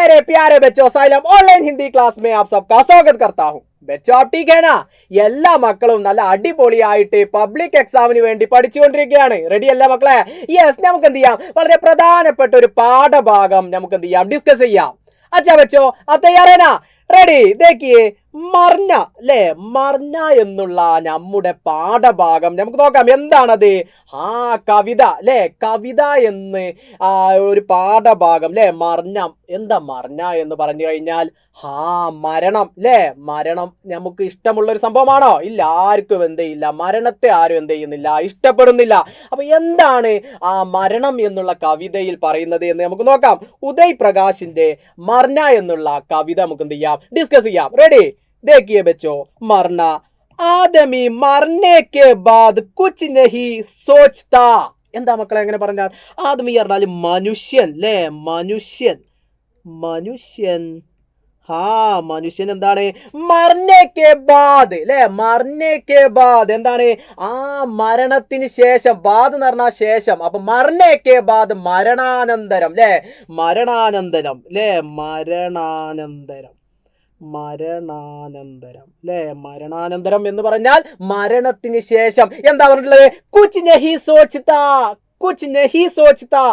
मेरे प्यारे बच्चों, साइलम ऑनलाइन हिंदी क्लास में आप सबका स्वागत करता हूं. ബെച്ചോ ടീക്ക് ഹേ നാ? എല്ലാ മക്കളും നല്ല അടിപൊളിയായിട്ട് പബ്ലിക് എക്സാമിന് വേണ്ടി പഠിച്ചുകൊണ്ടിരിക്കുകയാണ്. റെഡി അല്ല മക്കളെ? യെസ്, നമുക്ക് എന്ത് ചെയ്യാം, വളരെ പ്രധാനപ്പെട്ട ഒരു പാഠഭാഗം നമുക്ക് എന്ത് ചെയ്യാം, ഡിസ്കസ് ചെയ്യാം. അച്ഛാ ബെച്ചോ, അപ്പൊ തയ്യാറേനാ? റെഡി? ദേക്കിയേ, മർന അല്ലേ, മർന എന്നുള്ള നമ്മുടെ പാഠഭാഗം നമുക്ക് നോക്കാം. എന്താണത്? കവിത അല്ലേ, കവിത എന്ന് ഒരു പാഠഭാഗം അല്ലേ. മർണം, എന്താ മർന എന്ന് പറഞ്ഞു കഴിഞ്ഞാൽ മരണം അല്ലേ. മരണം നമുക്ക് ഇഷ്ടമുള്ള ഒരു സംഭവമാണോ? ഇല്ല, ആർക്കും എന്ത് ചെയ്യില്ല, മരണത്തെ ആരും എന്ത് ചെയ്യുന്നില്ല, ഇഷ്ടപ്പെടുന്നില്ല. അപ്പൊ എന്താണ് മരണം എന്നുള്ള കവിതയിൽ പറയുന്നത് എന്ന് നമുക്ക് നോക്കാം. ഉദയ് പ്രകാശിന്റെ മർന എന്നുള്ള കവിത നമുക്ക് എന്ത് ചെയ്യാം, ഡിസ്കസ് ചെയ്യാം. റെഡി? देखिए बच्चों, मरना आदमी मरने के बाद कुछ नहीं सोचता. എന്താ മക്കളെ എങ്ങനെ പറഞ്ഞാൽ? ആദമി പറഞ്ഞാൽ മനുഷ്യൻ അല്ലേ, മനുഷ്യൻ. മനുഷ്യൻ മനുഷ്യൻ എന്താണ്? മർനെ കെ ബാദ് അല്ലേ, മർനെ കെ ബാദ് എന്താണ്? മരണത്തിന് ശേഷം. ബാദ് എന്ന് പറഞ്ഞാൽ ശേഷം. അപ്പൊ മർനെ കെ ബാദ് മരണാനന്തരം അല്ലേ, മരണാനന്തരം അല്ലേ, മരണാനന്തരം. മരണാനന്തരം അല്ലേ, മരണാനന്തരം എന്ന് പറഞ്ഞാൽ മരണത്തിന് ശേഷം. എന്താ പറഞ്ഞിട്ടുള്ളത്? കുച്ച് നഹി സോച്ച്താ, കുച്ച് നഹി സോച്ച്താ,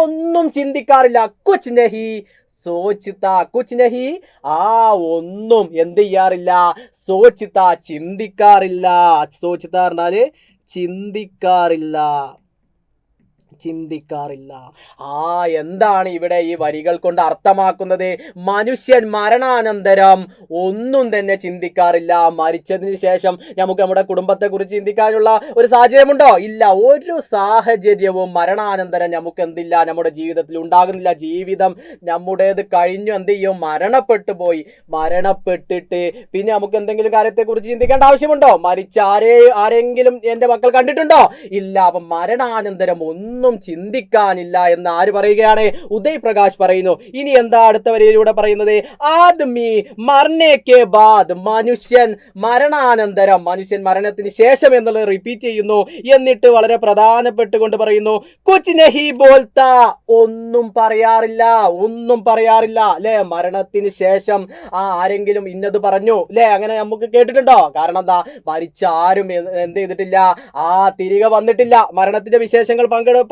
ഒന്നും ചിന്തിക്കാറില്ല. കുച്ച് നഹി സോച്ച്താ, കുച്ച് നഹി ഒന്നും എന്ത് ചെയ്യാറില്ല, സോച്ച്താ ചിന്തിക്കാറില്ല. സോച്ച്താ പറഞ്ഞാല് ചിന്തിക്കാറില്ല, ചിന്തിക്കാറില്ല. എന്താണ് ഇവിടെ ഈ വരികൾ കൊണ്ട് അർത്ഥമാക്കുന്നത്? മനുഷ്യൻ മരണാനന്തരം ഒന്നും തന്നെ ചിന്തിക്കാറില്ല. മരിച്ചതിന് ശേഷം നമുക്ക് നമ്മുടെ കുടുംബത്തെ കുറിച്ച് ചിന്തിക്കാനുള്ള ഒരു സാഹചര്യമുണ്ടോ? ഇല്ല, ഒരു സാഹചര്യവും മരണാനന്തരം നമുക്ക് എന്തില്ല, നമ്മുടെ ജീവിതത്തിൽ ഉണ്ടാകുന്നില്ല. ജീവിതം നമ്മുടേത് കഴിഞ്ഞു, എന്ത് ചെയ്യും, മരണപ്പെട്ടു പോയി. മരണപ്പെട്ടിട്ട് പിന്നെ നമുക്ക് എന്തെങ്കിലും കാര്യത്തെ കുറിച്ച് ചിന്തിക്കേണ്ട ആവശ്യമുണ്ടോ? മരിച്ച ആരെങ്കിലും എന്റെ മക്കൾ കണ്ടിട്ടുണ്ടോ? ഇല്ല. അപ്പൊ മരണാനന്തരം ഒന്നും ചിന്തിക്കാനില്ല എന്ന് ആര് പറയുകയാണ്? ഉദയ് പ്രകാശ് പറയുന്നു. ഇനി എന്താ അടുത്ത വരിയിലൂടെ പറയുന്നത്? ആദ്മി മർനെ കെ ബാദ്, മനുഷ്യൻ മരണാനന്തരം, മനുഷ്യൻ മരണത്തിന് ശേഷം എന്നുള്ളത് റിപ്പീറ്റ് ചെയ്യുന്നു. എന്നിട്ട് വളരെ പ്രധാനപ്പെട്ടുകൊണ്ട് പറയുന്നു, കുച്ച് നഹി ബോൽത്താ, ഒന്നും പറയാറില്ല, ഒന്നും പറയാറില്ല അല്ലെ. മരണത്തിന് ശേഷം ആരെങ്കിലും ഇന്നത് പറഞ്ഞു അല്ലെ, അങ്ങനെ നമുക്ക് കേട്ടിട്ടുണ്ടോ? കാരണം എന്താ, മരിച്ച ആരും എന്ത് ചെയ്തിട്ടില്ല, തിരികെ വന്നിട്ടില്ല. മരണത്തിന്റെ വിശേഷങ്ങൾ പങ്കിടാൻ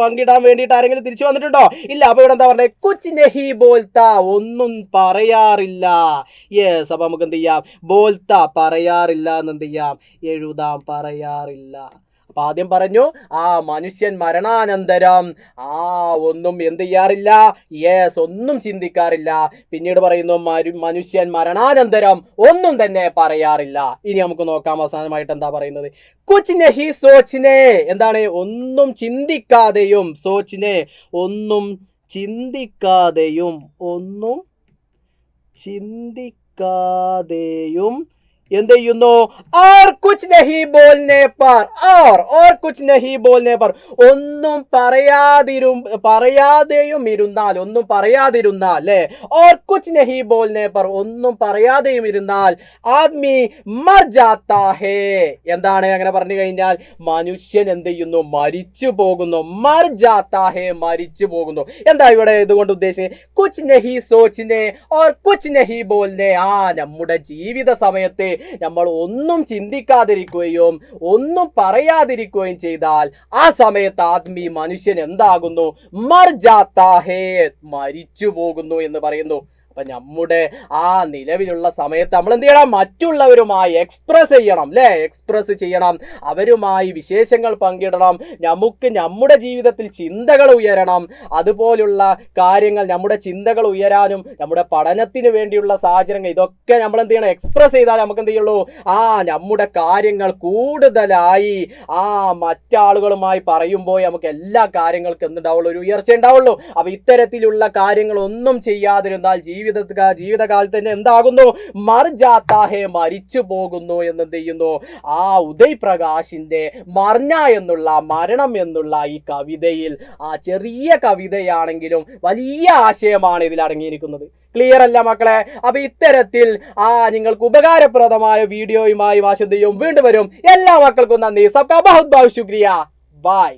വേണ്ടിയിട്ട് ആരെങ്കിലും തിരിച്ചു വന്നിട്ടുണ്ടോ? ഇല്ല. അപ്പൊ ഇവിടെ എന്താ പറഞ്ഞത്? കുച്ച് നഹി ബോൽത്താ, ഒന്നും പറയാറില്ല. യെസ്, അപ്പൊ നമുക്ക് എന്ത് ചെയ്യാം, ബോൽത്താ പറയാറില്ല എന്ന് എന്ത് ചെയ്യാം, എഴുതാം, പറയാറില്ല. അപ്പൊ ആദ്യം പറഞ്ഞു മനുഷ്യൻ മരണാനന്തരം ഒന്നും എന്ത് ചെയ്യാറില്ല, യെസ്, ഒന്നും ചിന്തിക്കാറില്ല. പിന്നീട് പറയുന്നു മനുഷ്യൻ മരണാനന്തരം ഒന്നും തന്നെ പറയാറില്ല. ഇനി നമുക്ക് നോക്കാം അവസാനമായിട്ട് എന്താ പറയുന്നത്? കുച്ച് നഹി സോച്ച്നെ, എന്താണ്? ഒന്നും ചിന്തിക്കാതെയും. സോച്ച്നെ ഒന്നും ചിന്തിക്കാതെയും, ഒന്നും ചിന്തിക്കാതെയും എന്ത് ചെയ്യുന്നു? और कुछ नहीं बोलने पर, और कुछ नहीं बोलने पर, ഒന്നും പറയാതെയും ഇരുന്നാൽ, ഒന്നും പറയാതിരുന്നാൽ അല്ലേ. और कुछ नहीं बोलने पर, ഒന്നും പറയാതെയും ഇരുന്നാൽ ആദ്മി മർ ജാത്താ ഹേ, എന്താണ് അങ്ങനെ പറഞ്ഞു കഴിഞ്ഞാൽ മനുഷ്യൻ എന്ത് ചെയ്യുന്നു, മരിച്ചു പോകുന്നു. മർ ജാത്താ ഹേ, മരിച്ചു പോകുന്നു. എന്താ ഇവിടെ ഇതുകൊണ്ട് ഉദ്ദേശിച്ചത്? കുച്ച് നഹി സോച്ച്നെ और कुछ नहीं बोलने, നമ്മുടെ ജീവിത സമയത്ത് നമ്മൾ ഒന്നും ചിന്തിക്കാതിരിക്കുകയും ഒന്നും പറയാതിരിക്കുകയും ചെയ്താൽ ആ സമയത്ത് ആദ്മി മനുഷ്യൻ എന്താകുന്നു? മർ ജാത്താ ഹേ, മരിച്ചു പോകുന്നു എന്ന് പറയുന്നു. അപ്പൊ നമ്മുടെ നിലവിലുള്ള സമയത്ത് നമ്മൾ എന്ത് ചെയ്യണം? മറ്റുള്ളവരുമായി എക്സ്പ്രസ് ചെയ്യണം അല്ലേ, എക്സ്പ്രസ് ചെയ്യണം. അവരുമായി വിശേഷങ്ങൾ പങ്കിടണം. നമുക്ക് നമ്മുടെ ജീവിതത്തിൽ ചിന്തകൾ ഉയരണം. അതുപോലുള്ള കാര്യങ്ങൾ, നമ്മുടെ ചിന്തകൾ ഉയരാനും നമ്മുടെ പഠനത്തിന് വേണ്ടിയുള്ള സാഹചര്യങ്ങൾ, ഇതൊക്കെ നമ്മൾ എന്ത് ചെയ്യണം? എക്സ്പ്രസ് ചെയ്താൽ നമുക്ക് എന്ത് ചെയ്യുള്ളൂ, നമ്മുടെ കാര്യങ്ങൾ കൂടുതലായി മറ്റാളുകളുമായി പറയുമ്പോൾ നമുക്ക് എല്ലാ കാര്യങ്ങൾക്കും എന്തുണ്ടാവുള്ളൂ, ഒരു ഉയർച്ച ഉണ്ടാവുള്ളൂ. അപ്പൊ ഇത്തരത്തിലുള്ള കാര്യങ്ങൾ ഒന്നും ചെയ്യാതിരുന്നാൽ ജീവിതകാലത്ത് തന്നെ എന്താകുന്നു? മർ ജാത്താ ഹേ, മരിച്ചു പോകുന്നു എന്ന് എന്ത് ചെയ്യുന്നു? ഉദയ് പ്രകാശിന്റെ മർന എന്നുള്ള, മരണം എന്നുള്ള ഈ കവിതയിൽ, ചെറിയ കവിതയാണെങ്കിലും വലിയ ആശയമാണ് ഇതിൽ അടങ്ങിയിരിക്കുന്നത്. ക്ലിയർ അല്ല മക്കളെ? അപ്പൊ ഇത്തരത്തിൽ നിങ്ങൾക്ക് ഉപകാരപ്രദമായ വീഡിയോയുമായി വാശന്തിയും വീണ്ടും വരും. എല്ലാ മക്കൾക്കും നന്ദി. സബ്കാ ബഹുത് ബഹുത് ശുക്രിയ. ബൈ.